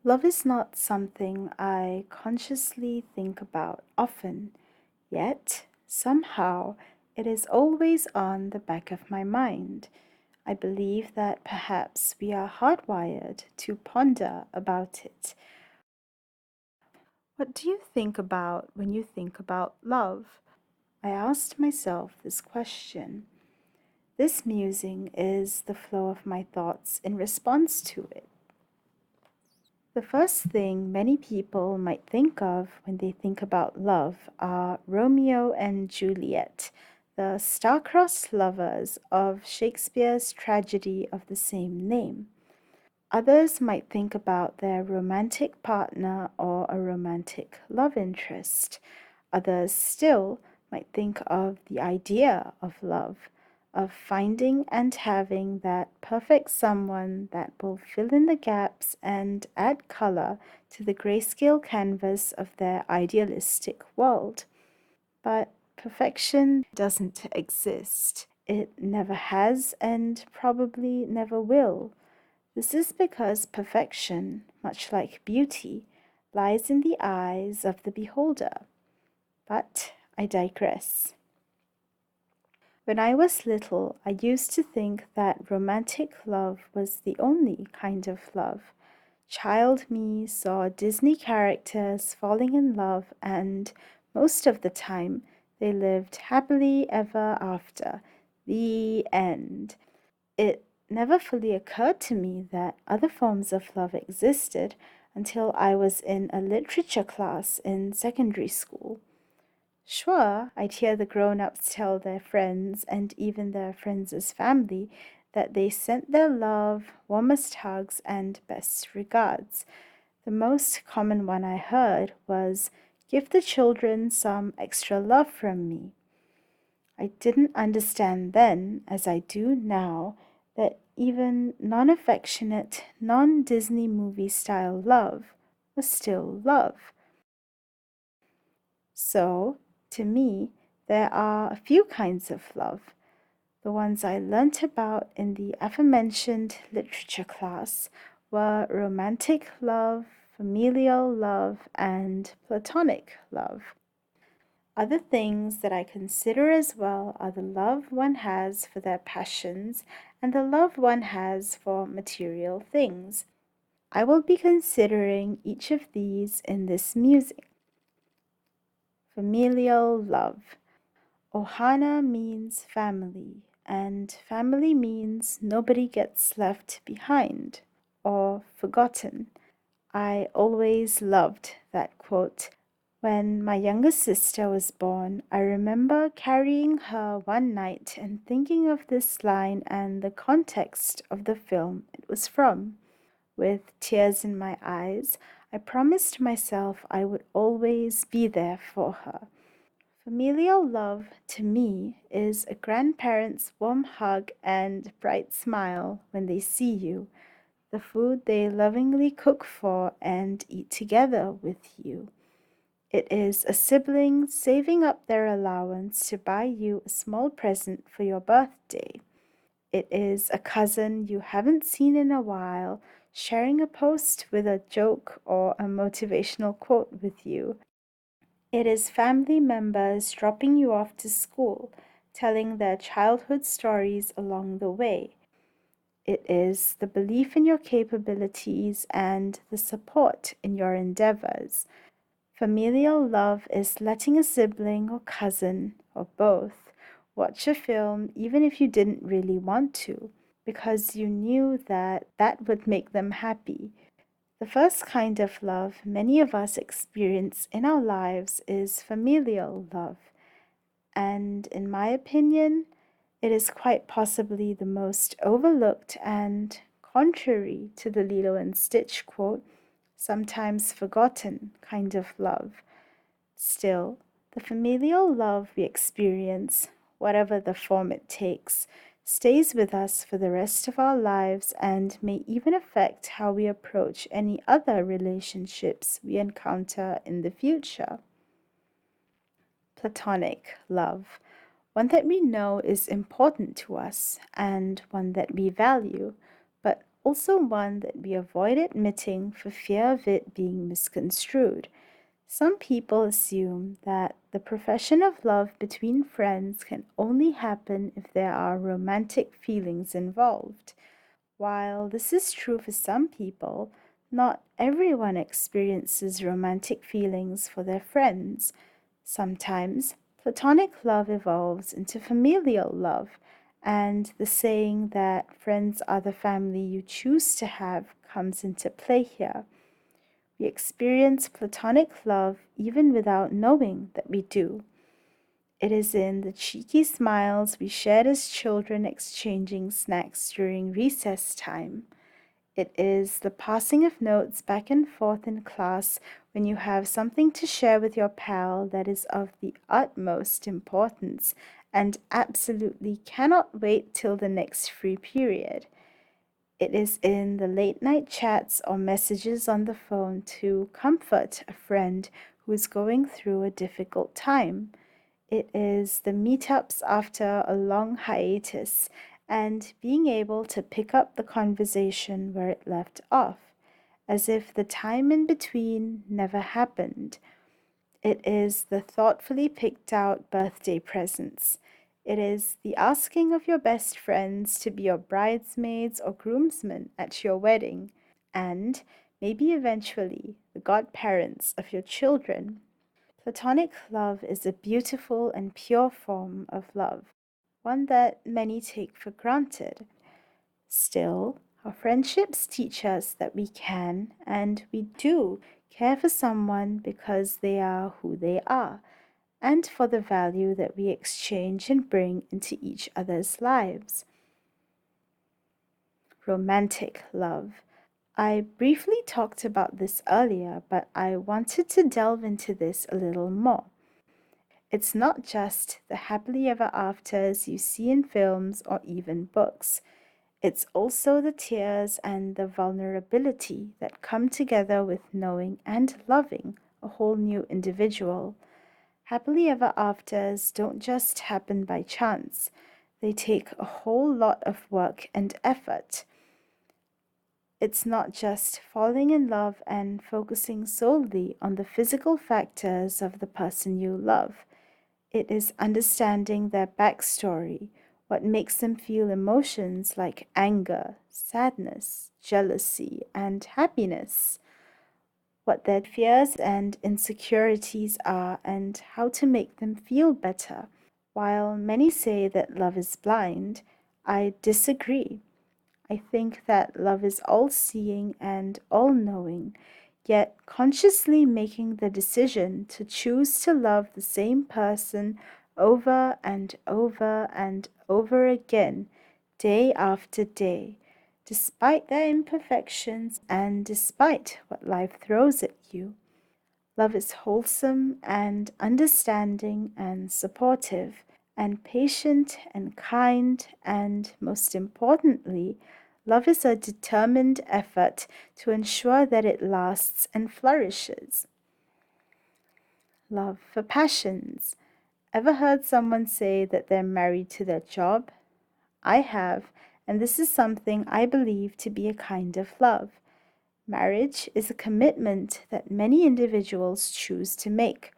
Love is not something I consciously think about often, yet somehow it is always on the back of my mind. I believe that perhaps we are hardwired to ponder about it. What do you think about when you think about love? I asked myself this question. This musing is the flow of my thoughts in response to it. The first thing many people might think of when they think about love are Romeo and Juliet, the star-crossed lovers of Shakespeare's tragedy of the same name. Others might think about their romantic partner or a romantic love interest. Others still might think of the idea of love, of finding and having that perfect someone that will fill in the gaps and add color to the grayscale canvas of their idealistic world. But perfection doesn't exist. It never has and probably never will. This is because perfection, much like beauty, lies in the eyes of the beholder. But I digress. When I was little, I used to think that romantic love was the only kind of love. Child me saw Disney characters falling in love, and most of the time, they lived happily ever after. The end. It never fully occurred to me that other forms of love existed until I was in a literature class in secondary school. Sure, I'd hear the grown-ups tell their friends and even their friends' family that they sent their love, warmest hugs, and best regards. The most common one I heard was, "Give the children some extra love from me." I didn't understand then, as I do now, that even non-affectionate, non-Disney movie style love was still love. So, to me, there are a few kinds of love. The ones I learnt about in the aforementioned literature class were romantic love, familial love, and platonic love. Other things that I consider as well are the love one has for their passions and the love one has for material things. I will be considering each of these in this musing. Familial love. Ohana means family, and family means nobody gets left behind or forgotten. I always loved that quote. When my younger sister was born, I remember carrying her one night and thinking of this line and the context of the film it was from. With tears in my eyes, I promised myself I would always be there for her. Familial love, to me, is a grandparent's warm hug and bright smile when they see you, the food they lovingly cook for and eat together with you. It is a sibling saving up their allowance to buy you a small present for your birthday. It is a cousin you haven't seen in a while sharing a post with a joke or a motivational quote with you. It is family members dropping you off to school, telling their childhood stories along the way. It is the belief in your capabilities and the support in your endeavors. Familial love is letting a sibling or cousin, or both, watch a film even if you didn't really want to, because you knew that that would make them happy. The first kind of love many of us experience in our lives is familial love, and in my opinion, it is quite possibly the most overlooked and, contrary to the Lilo and Stitch quote, sometimes forgotten kind of love. Still, the familial love we experience, whatever the form it takes, stays with us for the rest of our lives and may even affect how we approach any other relationships we encounter in the future. Platonic love, one that we know is important to us and one that we value, but also one that we avoid admitting for fear of it being misconstrued. Some people assume that the profession of love between friends can only happen if there are romantic feelings involved. While this is true for some people, not everyone experiences romantic feelings for their friends. Sometimes platonic love evolves into familial love, and the saying that friends are the family you choose to have comes into play here. We experience platonic love even without knowing that we do. It is in the cheeky smiles we shared as children exchanging snacks during recess time. It is the passing of notes back and forth in class when you have something to share with your pal that is of the utmost importance and absolutely cannot wait till the next free period. It is in the late night chats or messages on the phone to comfort a friend who is going through a difficult time. It is the meetups after a long hiatus and being able to pick up the conversation where it left off, as if the time in between never happened. It is the thoughtfully picked out birthday presents. It is the asking of your best friends to be your bridesmaids or groomsmen at your wedding, and maybe eventually the godparents of your children. Platonic love is a beautiful and pure form of love, one that many take for granted. Still, our friendships teach us that we can and we do care for someone because they are who they are, and for the value that we exchange and bring into each other's lives. Romantic love. I briefly talked about this earlier, but I wanted to delve into this a little more. It's not just the happily ever afters you see in films or even books. It's also the tears and the vulnerability that come together with knowing and loving a whole new individual. Happily ever afters don't just happen by chance, they take a whole lot of work and effort. It's not just falling in love and focusing solely on the physical factors of the person you love. It is understanding their backstory, what makes them feel emotions like anger, sadness, jealousy, and happiness, what their fears and insecurities are, and how to make them feel better. While many say that love is blind, I disagree. I think that love is all seeing and all knowing, yet consciously making the decision to choose to love the same person over and over and over again, day after day, despite their imperfections and despite what life throws at you. Love is wholesome and understanding and supportive and patient and kind, and most importantly, love is a determined effort to ensure that it lasts and flourishes. Love for passions. Ever heard someone say that they're married to their job? I have, and this is something I believe to be a kind of love. Marriage is a commitment that many individuals choose to make,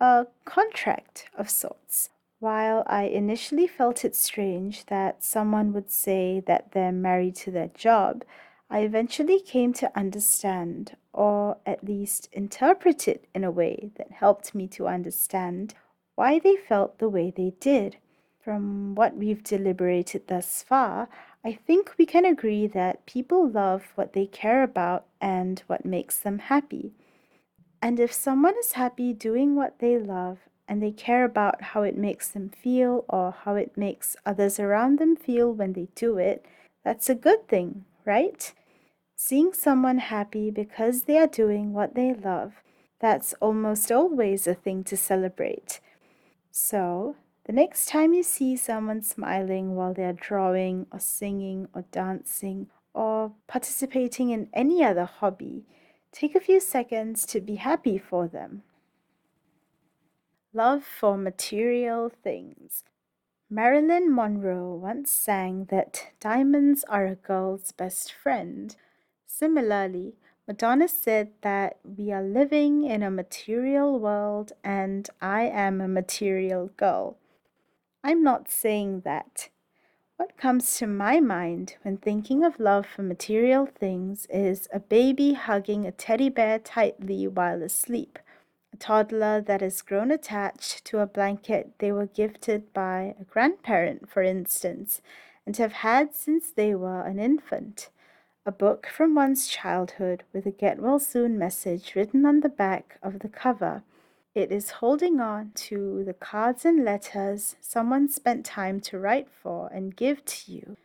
a contract of sorts. While I initially felt it strange that someone would say that they're married to their job, I eventually came to understand, or at least interpret it in a way that helped me to understand why they felt the way they did. From what we've deliberated thus far, I think we can agree that people love what they care about and what makes them happy. And if someone is happy doing what they love and they care about how it makes them feel or how it makes others around them feel when they do it, that's a good thing, right? Seeing someone happy because they are doing what they love, that's almost always a thing to celebrate. So, the next time you see someone smiling while they're drawing or singing or dancing or participating in any other hobby, take a few seconds to be happy for them. Love for material things. Marilyn Monroe once sang that diamonds are a girl's best friend. Similarly, Madonna said that we are living in a material world and I am a material girl. I'm not saying that. What comes to my mind when thinking of love for material things is a baby hugging a teddy bear tightly while asleep, a toddler that has grown attached to a blanket they were gifted by a grandparent, for instance, and have had since they were an infant, a book from one's childhood with a get well soon message written on the back of the cover. It is holding on to the cards and letters someone spent time to write for and give to you,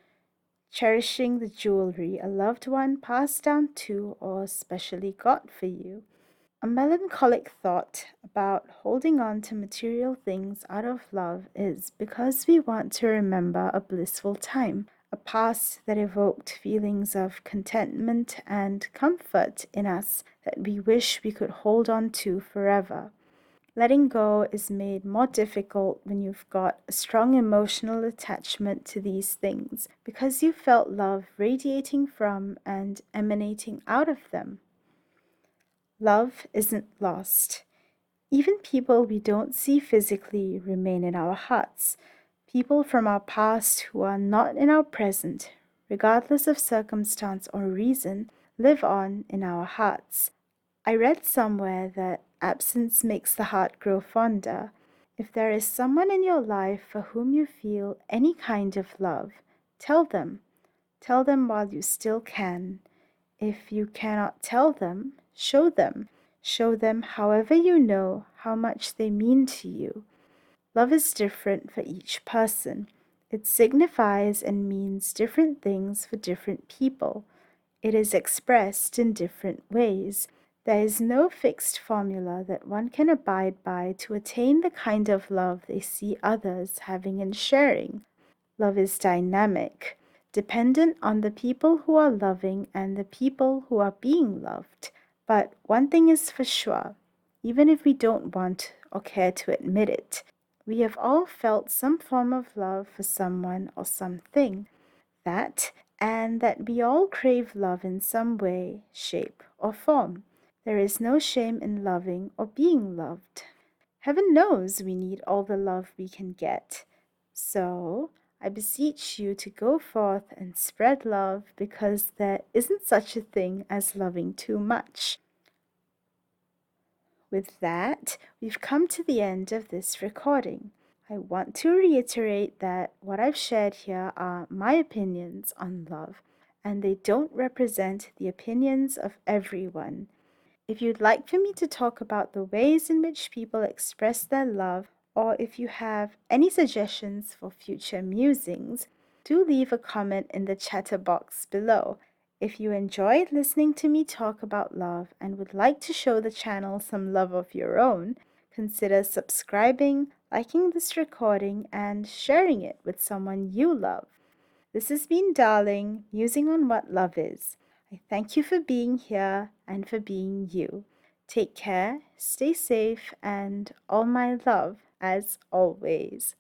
cherishing the jewelry a loved one passed down to or specially got for you. A melancholic thought about holding on to material things out of love is because we want to remember a blissful time, a past that evoked feelings of contentment and comfort in us that we wish we could hold on to forever. Letting go is made more difficult when you've got a strong emotional attachment to these things because you felt love radiating from and emanating out of them. Love isn't lost. Even people we don't see physically remain in our hearts. People from our past who are not in our present, regardless of circumstance or reason, live on in our hearts. I read somewhere that absence makes the heart grow fonder. If there is someone in your life for whom you feel any kind of love, tell them. Tell them while you still can. If you cannot tell them, show them. Show them however you know how much they mean to you. Love is different for each person. It signifies and means different things for different people. It is expressed in different ways. There is no fixed formula that one can abide by to attain the kind of love they see others having and sharing. Love is dynamic, dependent on the people who are loving and the people who are being loved. But one thing is for sure, even if we don't want or care to admit it, we have all felt some form of love for someone or something. That, and that we all crave love in some way, shape, or form. There is no shame in loving or being loved. Heaven knows we need all the love we can get. So, I beseech you to go forth and spread love because there isn't such a thing as loving too much. With that, we've come to the end of this recording. I want to reiterate that what I've shared here are my opinions on love, and they don't represent the opinions of everyone. If you'd like for me to talk about the ways in which people express their love, or if you have any suggestions for future musings, do leave a comment in the chatterbox below. If you enjoyed listening to me talk about love and would like to show the channel some love of your own, consider subscribing, liking this recording, and sharing it with someone you love. This has been Darling, musing on what love is. I thank you for being here and for being you. Take care, stay safe, and all my love as always.